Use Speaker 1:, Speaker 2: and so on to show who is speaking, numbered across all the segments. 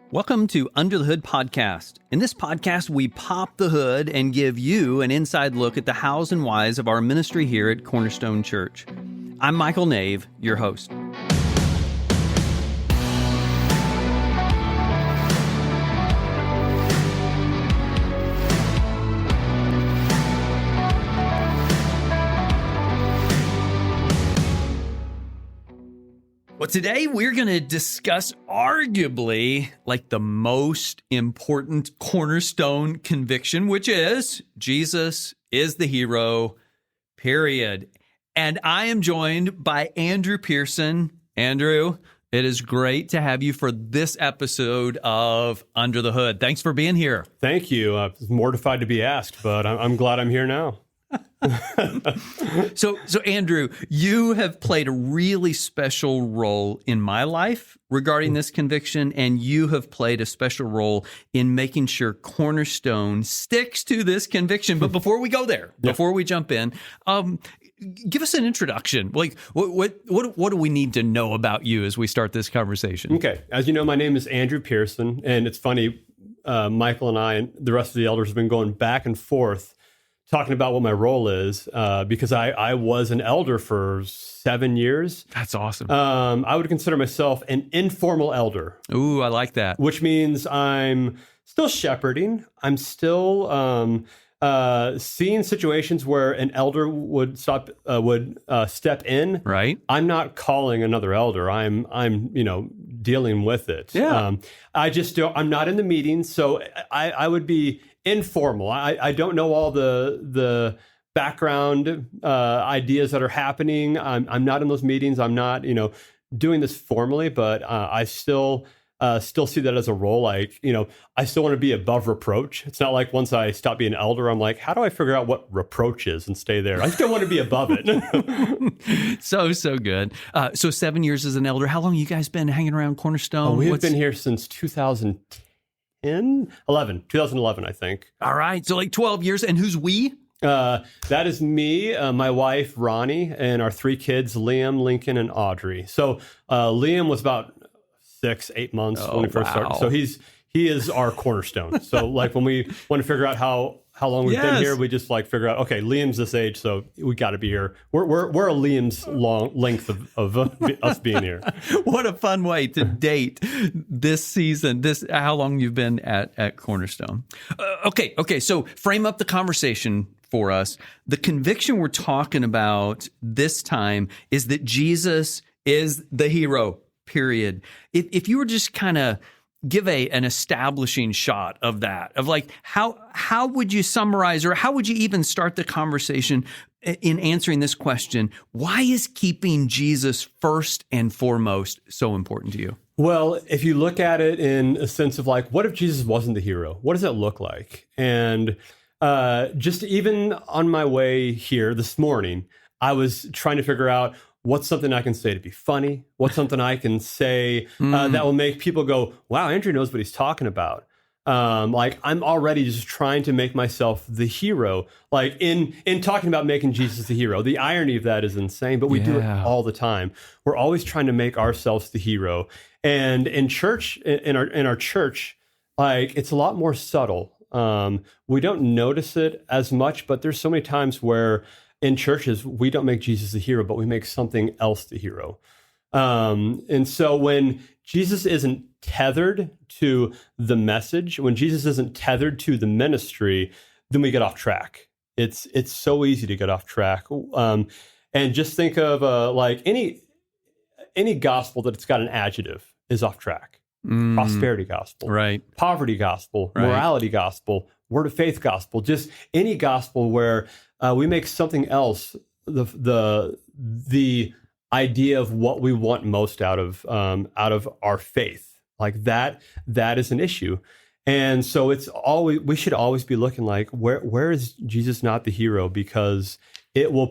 Speaker 1: Welcome to Under the Hood Podcast. In this podcast, we pop the hood and give you an inside look at the hows and whys of our ministry here at Cornerstone Church. I'm Michael Nave, your host. Well, today we're going to discuss arguably like the most important cornerstone conviction, which is Jesus is the hero, period. And I am joined by Andrew Pearson. Andrew, it is great to have you for this episode of Under the Hood. Thanks for being here.
Speaker 2: Thank you. I was mortified to be asked, but I'm glad I'm here now.
Speaker 1: So Andrew, you have played a really special role in my life regarding this conviction, and you have played a special role in making sure Cornerstone sticks to this conviction. But before we go there, before we jump in, give us an introduction. Like, what do we need to know about you as we start this conversation?
Speaker 2: Okay. As you know, my name is Andrew Pearson, and it's funny, Michael and I and the rest of the elders have been going back and forth talking about what my role is, because I was an elder for 7 years.
Speaker 1: That's awesome.
Speaker 2: I would consider myself an informal elder.
Speaker 1: Ooh, I like that. Which
Speaker 2: means I'm still shepherding. I'm still seeing situations where an elder would step in.
Speaker 1: Right.
Speaker 2: I'm not calling another elder. I'm dealing with it.
Speaker 1: Yeah.
Speaker 2: I'm not in the meetings, so I would be informal. I don't know all the background ideas that are happening. I'm not in those meetings. I'm not, doing this formally, but I still see that as a role. Like, I still want to be above reproach. It's not like once I stop being an elder, I'm like, how do I figure out what reproach is and stay there? I still want to be above it.
Speaker 1: So good. So 7 years as an elder. How long have you guys been hanging around Cornerstone?
Speaker 2: We have been here since 2011, I think.
Speaker 1: All right. So like 12 years. And who's we?
Speaker 2: That is me, my wife, Ronnie, and our 3 kids, Liam, Lincoln, and Audrey. So Liam was about 6-8 months when we first started. So he is our cornerstone. So like when we want to figure out how long we've been here, we just like figure out, okay, Liam's this age, so we got to be here. We're a Liam's long length of us being here.
Speaker 1: What a fun way to date this season. How long you've been at Cornerstone. Okay. So frame up the conversation for us. The conviction we're talking about this time is that Jesus is the hero, period. If you were just kind of give an establishing shot of that, of like, how would you summarize, or how would you even start the conversation in answering this question? Why is keeping Jesus first and foremost so important to you?
Speaker 2: Well, if you look at it in a sense of like, what if Jesus wasn't the hero? What does that look like? And just even on my way here this morning, I was trying to figure out what's something I can say to be funny? What's something I can say that will make people go, wow, Andrew knows what he's talking about. Like I'm already just trying to make myself the hero. Like in talking about making Jesus the hero, the irony of that is insane, but we do it all the time. We're always trying to make ourselves the hero. And in church, in our church, like it's a lot more subtle. We don't notice it as much, but there's so many times where in churches, we don't make Jesus the hero, but we make something else the hero. And so when Jesus isn't tethered to the message, when Jesus isn't tethered to the ministry, then we get off track. It's so easy to get off track. And just think of like any gospel that it's got an adjective is off track. Prosperity gospel,
Speaker 1: right?
Speaker 2: Poverty gospel,
Speaker 1: right.
Speaker 2: Morality gospel, word of faith gospel, just any gospel where we make something else the idea of what we want most out of our faith. Like that is an issue. And so we should always be looking like, where is Jesus not the hero? Because it will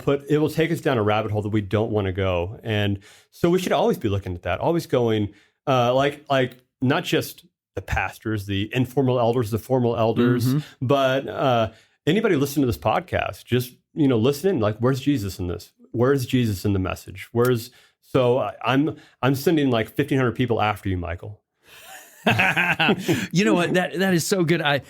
Speaker 2: take us down a rabbit hole that we don't want to go. And so we should always be looking at that, always going like not just the pastors, the informal elders, the formal elders, but anybody listening to this podcast, just listen in. Like, where's Jesus in this? Where's Jesus in the message? I'm sending like 1,500 people after you, Michael.
Speaker 1: You know what? That is so good. I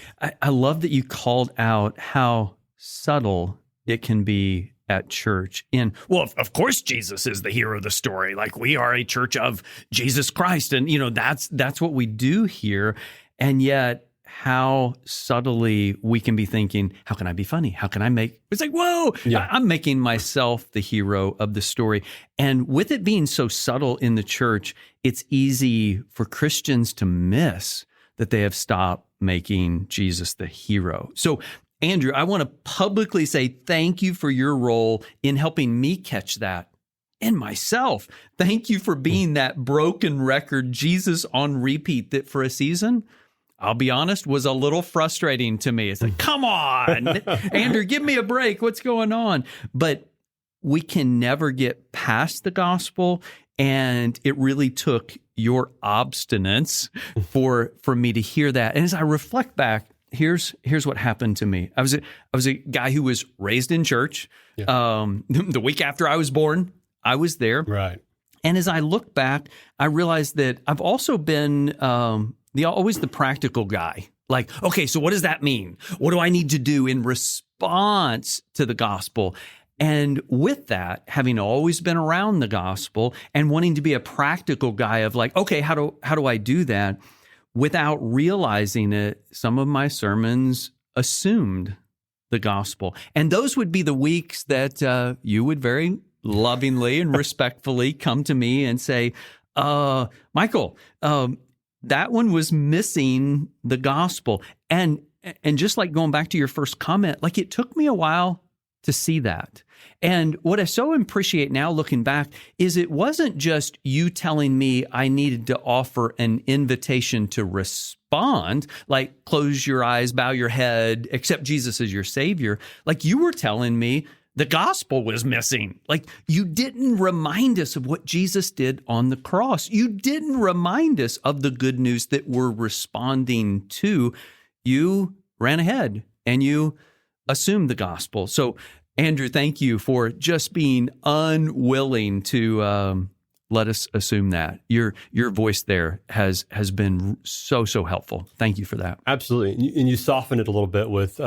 Speaker 1: love that you called out how subtle it can be at church. Well, of course, Jesus is the hero of the story. Like, we are a church of Jesus Christ, and that's what we do here. And yet, how subtly we can be thinking, how can I be funny? How can I make, it's like, whoa, yeah. I'm making myself the hero of the story. And with it being so subtle in the church, it's easy for Christians to miss that they have stopped making Jesus the hero. So, Andrew, I want to publicly say thank you for your role in helping me catch that in myself. Thank you for being that broken record Jesus on repeat that for a season, I'll be honest, was a little frustrating to me. It's like, come on, Andrew, give me a break. What's going on? But we can never get past the gospel. And it really took your obstinance for me to hear that. And as I reflect back, here's what happened to me. I was a guy who was raised in church. Yeah. The week after I was born, I was there.
Speaker 2: Right.
Speaker 1: And as I look back, I realized that I've also been always the practical guy. Like, okay, so what does that mean? What do I need to do in response to the gospel? And with that, having always been around the gospel and wanting to be a practical guy of like, okay, how do I do that? Without realizing it, some of my sermons assumed the gospel. And those would be the weeks that you would very lovingly and respectfully come to me and say, Michael, that one was missing the gospel. And just like going back to your first comment, like it took me a while to see that. And what I so appreciate now looking back is it wasn't just you telling me I needed to offer an invitation to respond, like close your eyes, bow your head, accept Jesus as your Savior. Like you were telling me the gospel was missing. Like you didn't remind us of what Jesus did on the cross. You didn't remind us of the good news that we're responding to. You ran ahead and you assumed the gospel. So, Andrew, thank you for just being unwilling to let us assume that. Your voice there has been so helpful. Thank you for that.
Speaker 2: Absolutely. And you soften it a little bit with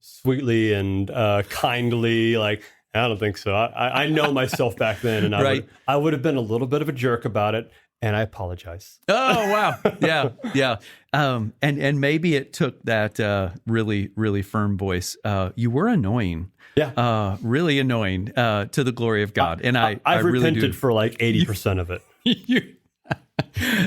Speaker 2: sweetly and kindly, like, I don't think so. I know myself back then, and I would have been a little bit of a jerk about it, and I apologize.
Speaker 1: Oh, wow. Yeah. And maybe it took that really firm voice. You were annoying.
Speaker 2: Yeah.
Speaker 1: Really annoying to the glory of God. And I've
Speaker 2: really repented
Speaker 1: do.
Speaker 2: for like 80% of it.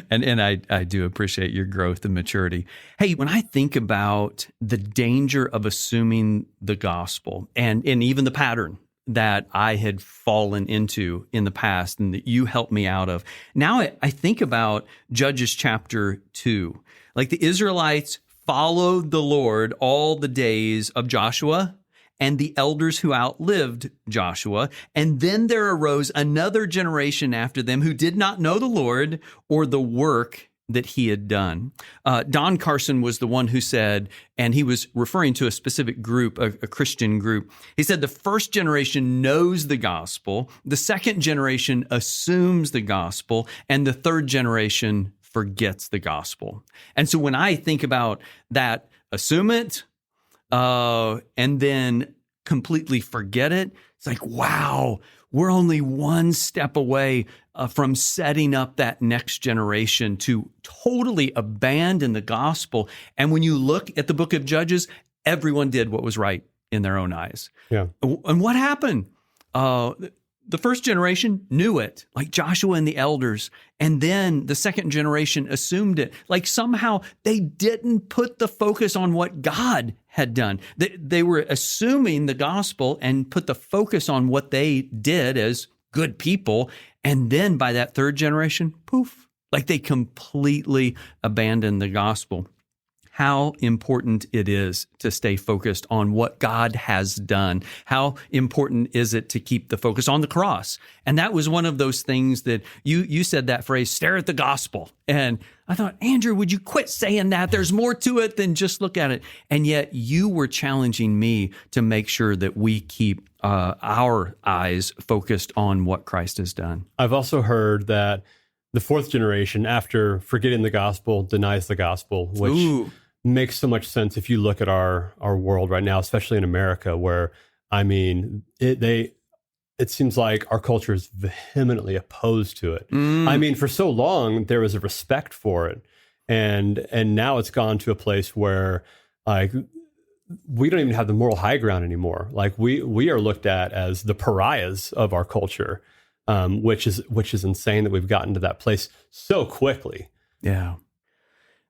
Speaker 1: And I do appreciate your growth and maturity. Hey, when I think about the danger of assuming the gospel and even the pattern that I had fallen into in the past and that you helped me out of, now I think about Judges chapter 2. Like the Israelites followed the Lord all the days of Joshua and the elders who outlived Joshua. And then there arose another generation after them who did not know the Lord or the work that he had done. Don Carson was the one who said, and he was referring to a specific group, a Christian group. He said the first generation knows the gospel, the second generation assumes the gospel, and the third generation forgets the gospel. And so when I think about that, assume it, and then completely forget it. It's like, wow, we're only one step away from setting up that next generation to totally abandon the gospel. And when you look at the book of Judges, everyone did what was right in their own eyes.
Speaker 2: Yeah.
Speaker 1: And what happened? The first generation knew it, like Joshua and the elders. And then the second generation assumed it. Like somehow they didn't put the focus on what God had done. They were assuming the gospel and put the focus on what they did as good people. And then by that third generation, poof, like they completely abandoned the gospel. How important it is to stay focused on what God has done. How important is it to keep the focus on the cross? And that was one of those things that you said that phrase, stare at the gospel. And I thought, Andrew, would you quit saying that? There's more to it than just look at it. And yet you were challenging me to make sure that we keep our eyes focused on what Christ has done.
Speaker 2: I've also heard that the fourth generation, after forgetting the gospel, denies the gospel, which
Speaker 1: Ooh.
Speaker 2: makes so much sense if you look at our world right now, especially in America, where, I mean, it seems like our culture is vehemently opposed to it. I mean, for so long, there was a respect for it. And now it's gone to a place where, like, we don't even have the moral high ground anymore. Like, we are looked at as the pariahs of our culture, which is insane that we've gotten to that place so quickly.
Speaker 1: Yeah,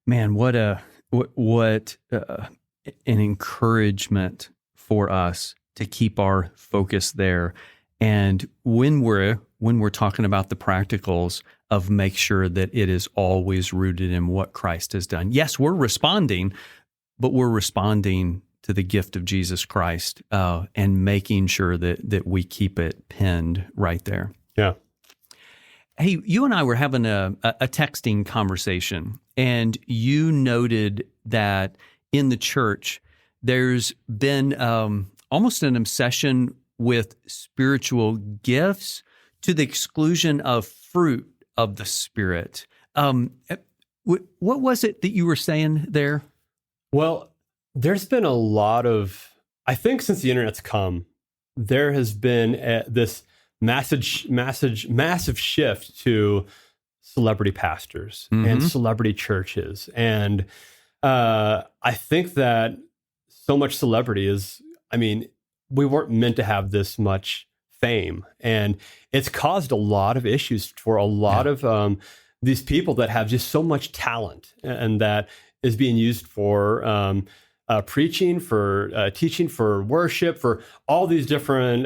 Speaker 1: man, what an encouragement for us to keep our focus there. And when we're talking about the practicals of make sure that it is always rooted in what Christ has done. Yes, we're responding, but we're responding to the gift of Jesus Christ, and making sure that we keep it pinned right there.
Speaker 2: Yeah.
Speaker 1: Hey, you and I were having a texting conversation, and you noted that in the church, there's been almost an obsession with spiritual gifts to the exclusion of fruit of the Spirit. What was it that you were saying there?
Speaker 2: Well, there's been a lot of, I think since the internet's come, there has been this massive shift to celebrity pastors and celebrity churches. And I think that so much celebrity is, I mean, we weren't meant to have this much fame. And it's caused a lot of issues for a lot of these people that have just so much talent, and that is being used for preaching, for teaching, for worship, for all these different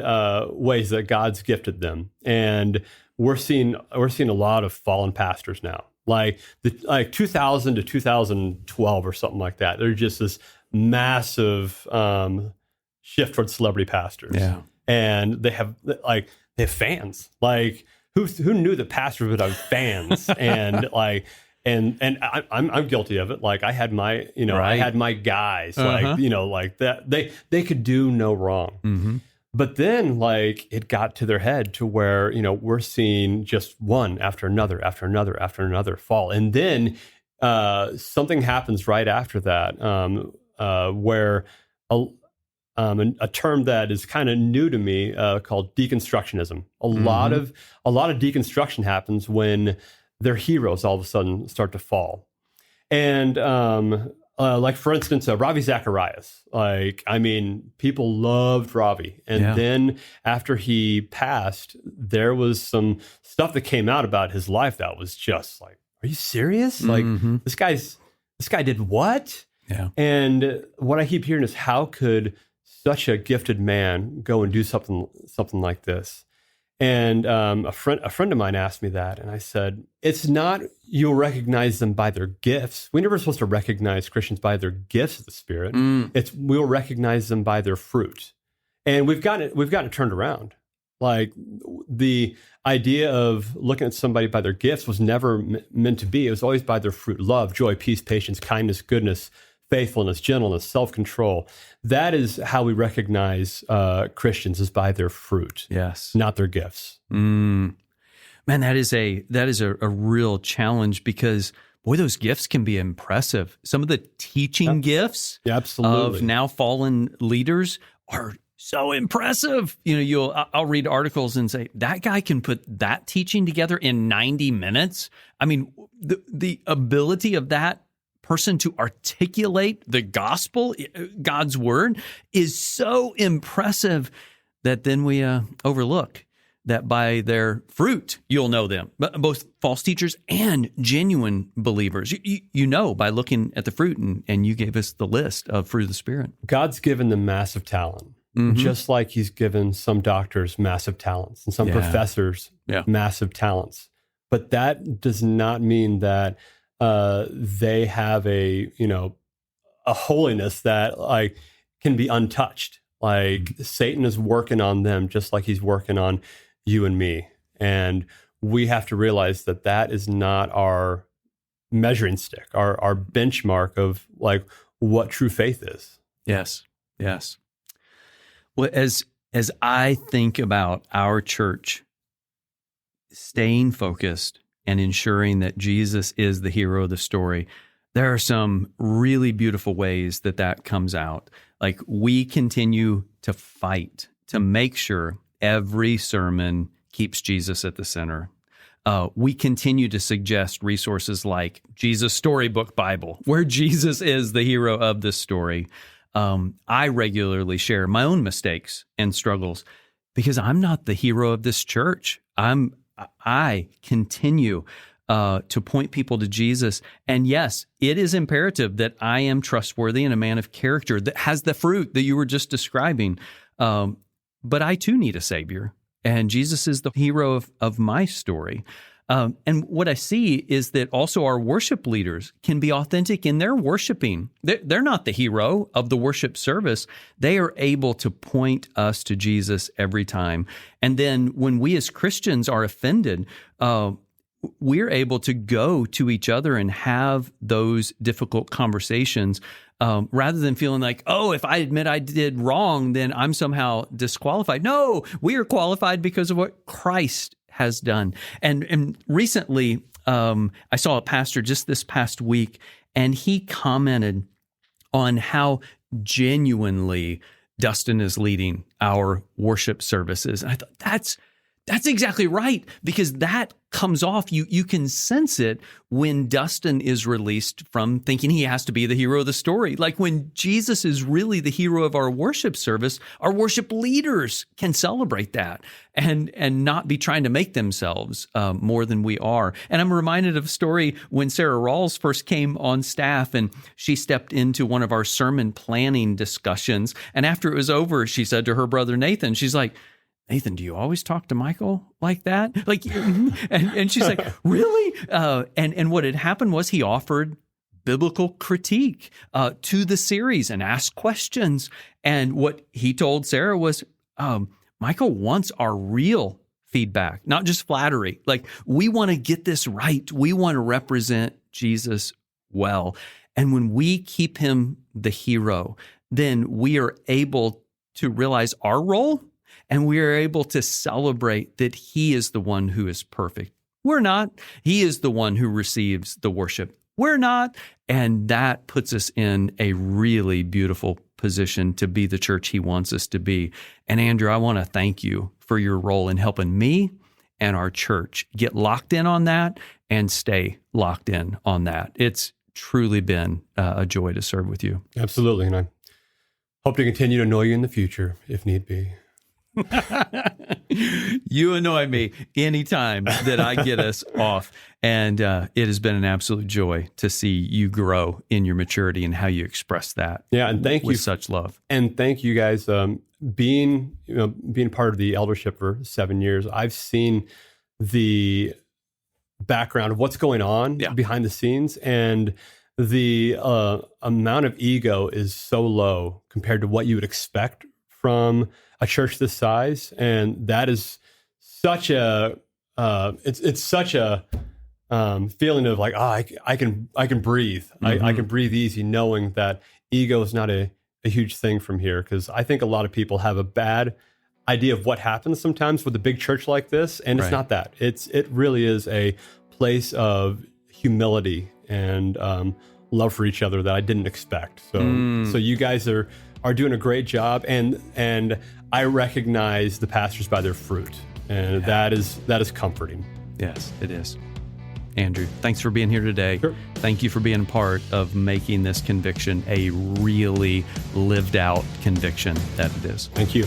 Speaker 2: ways that God's gifted them. And we're seeing a lot of fallen pastors now, like 2000 to 2012 or something like that. There's just this massive shift towards celebrity pastors.
Speaker 1: Yeah.
Speaker 2: And they have fans. Like, who knew that pastors would have fans? And like, and I'm guilty of it. Like, I had my, I had my guys, like, like that. They could do no wrong.
Speaker 1: Mm-hmm.
Speaker 2: But then, like, it got to their head to where, we're seeing just one after another, after another, after another fall. And then something happens right after that, where a term that is kind of new to me, called deconstructionism. A lot of deconstruction happens when their heroes all of a sudden start to fall. And like, for instance, Ravi Zacharias. Like, I mean, people loved Ravi. And then after he passed, there was some stuff that came out about his life that was just like, are you serious? Like, this guy did what?
Speaker 1: Yeah.
Speaker 2: And what I keep hearing is, how could such a gifted man go and do something like this? And a friend of mine asked me that, and I said, it's not you'll recognize them by their gifts. We're never supposed to recognize Christians by their gifts of the Spirit. It's we'll recognize them by their fruit. And we've gotten it turned around. Like, the idea of looking at somebody by their gifts was never meant to be. It was always by their fruit: love, joy, peace, patience, kindness, goodness, faithfulness, gentleness, self-control. That is how we recognize Christians, is by their fruit.
Speaker 1: Yes.
Speaker 2: Not their gifts.
Speaker 1: Man, that is a real challenge, because boy, those gifts can be impressive. Some of the teaching gifts
Speaker 2: absolutely.
Speaker 1: of now fallen leaders are so impressive. I'll read articles and say, that guy can put that teaching together in 90 minutes. I mean, the ability of that person to articulate the gospel, God's word, is so impressive that then we overlook that by their fruit you'll know them, both false teachers and genuine believers. You know by looking at the fruit, and you gave us the list of fruit of the Spirit.
Speaker 2: God's given them massive talent, just like He's given some doctors massive talents and some professors massive talents. But that does not mean that they have a holiness that, like, can be untouched. Like, Satan is working on them just like he's working on you and me. And we have to realize that that is not our measuring stick, our benchmark of, like, what true faith is.
Speaker 1: Yes. Yes. Well, as I think about our church staying focused and ensuring that Jesus is the hero of the story, there are some really beautiful ways that that comes out. Like, we continue to fight to make sure every sermon keeps Jesus at the center. We continue to suggest resources like Jesus Storybook Bible, where Jesus is the hero of this story. I regularly share my own mistakes and struggles because I'm not the hero of this church. I continue to point people to Jesus. And yes, it is imperative that I am trustworthy and a man of character that has the fruit that you were just describing. But I too need a Savior. And Jesus is the hero of my story. And what I see is that also our worship leaders can be authentic in their worshiping. They're not the hero of the worship service. They are able to point us to Jesus every time. And then when we as Christians are offended, we're able to go to each other and have those difficult conversations rather than feeling like, oh, if I admit I did wrong, then I'm somehow disqualified. No, we are qualified because of what Christ has done. And recently, I saw a pastor just this past week, and he commented on how genuinely Dustin is leading our worship services. And I thought, that's exactly right, because that comes off. You can sense it when Dustin is released from thinking he has to be the hero of the story. Like when Jesus is really the hero of our worship service, our worship leaders can celebrate that and not be trying to make themselves more than we are. And I'm reminded of a story when Sarah Rawls first came on staff, and she stepped into one of our sermon planning discussions. And after it was over, she said to her brother Nathan, she's like, Nathan, do you always talk to Michael like that? Like, and she's like, really? And what had happened was he offered biblical critique to the series and asked questions. And what he told Sarah was, Michael wants our real feedback, not just flattery. Like, we want to get this right. We want to represent Jesus well. And when we keep him the hero, then we are able to realize our role. And we are able to celebrate that he is the one who is perfect. We're not. He is the one who receives the worship. We're not. And that puts us in a really beautiful position to be the church he wants us to be. And Andrew, I want to thank you for your role in helping me and our church get locked in on that and stay locked in on that. It's truly been a joy to serve with you.
Speaker 2: Absolutely. And I hope to continue to annoy you in the future if need be.
Speaker 1: You annoy me anytime that I get us off. And it has been an absolute joy to see you grow in your maturity and how you express that.
Speaker 2: Yeah, and thank you
Speaker 1: with such love.
Speaker 2: And thank you guys. Being part of the eldership for 7 years, I've seen the background of what's going on behind the scenes, and the amount of ego is so low compared to what you would expect from a church this size. And that is such a it's such a feeling of like, I can breathe. Mm-hmm. I can breathe easy knowing that ego is not a huge thing from here, because I think a lot of people have a bad idea of what happens sometimes with a big church like this, and it's not that. It really is a place of humility and love for each other that I didn't expect. So you guys are doing a great job, and I recognize the pastors by their fruit, and that is comforting.
Speaker 1: Yes, it is. Andrew, thanks for being here today.
Speaker 2: Sure.
Speaker 1: Thank you for being part of making this conviction a really lived out conviction that it is.
Speaker 2: Thank you.